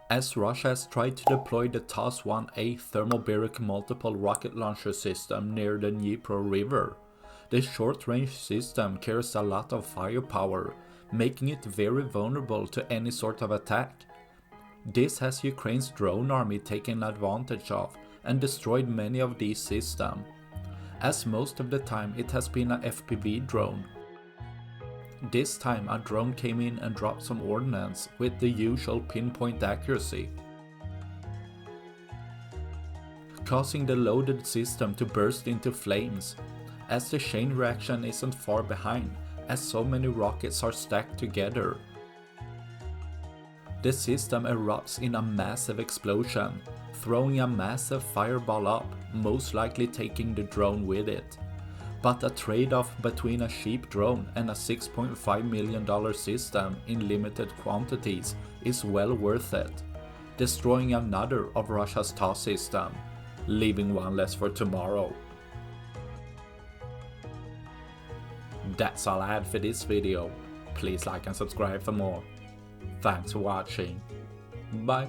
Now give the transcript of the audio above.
As Russia has tried to deploy the TOS-1A thermobaric multiple rocket launcher system near the Dnipro River, the short-range system carries a lot of firepower, making it very vulnerable to any sort of attack. This has Ukraine's drone army taken advantage of and destroyed many of these systems, as most of the time it has been a FPV drone. This time a drone came in and dropped some ordnance with the usual pinpoint accuracy, causing the loaded system to burst into flames, as the chain reaction isn't far behind, as so many rockets are stacked together. The system erupts in a massive explosion, throwing a massive fireball up, most likely taking the drone with it. But a trade-off between a cheap drone and a $6.5 million system in limited quantities is well worth it, destroying another of Russia's TOS system, leaving one less for tomorrow. That's all I had for this video. Please like and subscribe for more. Thanks for watching. Bye.